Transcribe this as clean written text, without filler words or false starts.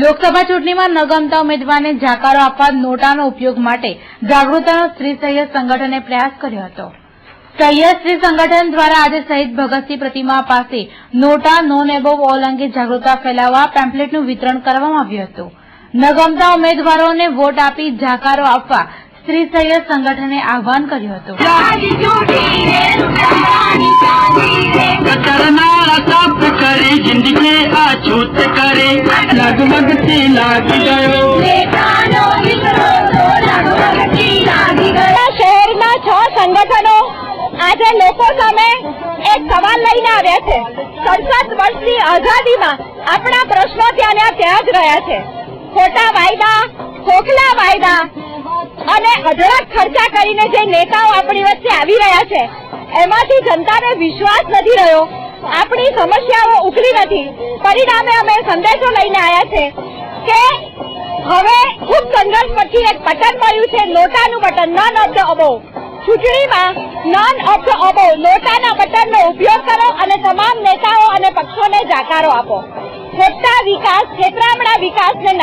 લોકસભા ચૂંટણીમાં ન ગમતા ઉમેદવારને જાકારો આપવા નોટાનો ઉપયોગ માટે જાગૃતતાનો સ્ત્રી સહયોગ સંગઠને પ્રયાસ કર્યો હતો। સહયોગ સ્ત્રી સંગઠન દ્વારા આજે શહીદ ભગતસિંહ પ્રતિમા પાસે નોટા નોન એબોવ ઓલ અંગે જાગૃતતા ફેલાવવા પેમ્પલેટનું વિતરણ કરવામાં આવ્યું હતું। ન ગમતા ઉમેદવારોને વોટ આપી જાકારો આપવા સ્ત્રી સહયોગ સંગઠને આહવાન કર્યું હતું। શહેરના 6 સંગઠનો આજે લોકો સામે એક સવાલ લઈને આવ્યા છે। 67 વર્ષની આઝાદીમાં આપણા પ્રશ્નો ત્યાં જ રહ્યા છે। ખોટા વાયદા, ખોખલા વાયદા અને અઢળક ખર્ચા કરીને જે નેતાઓ આપણી વચ્ચે આવી રહ્યા છે એમાંથી જનતાને વિશ્વાસ નથી રહ્યો। આપણી સમસ્યાઓ ઉકલી નથી। પરિણામે અમે સંદેશો લઈને આવ્યા છે કે હવે ખૂબ સંઘર્ષ પછી એક બટન મળ્યું છે, નોટાનું button, none of the above. ચૂંટણીમાં નન ઓફ ધ અબોવ નોટાના બટનનો ઉપયોગ કરો અને તમામ નેતાઓ અને પક્ષોને જાકારો આપો। ખોટા વિકાસ, છેતરામણા વિકાસને નાબૂદ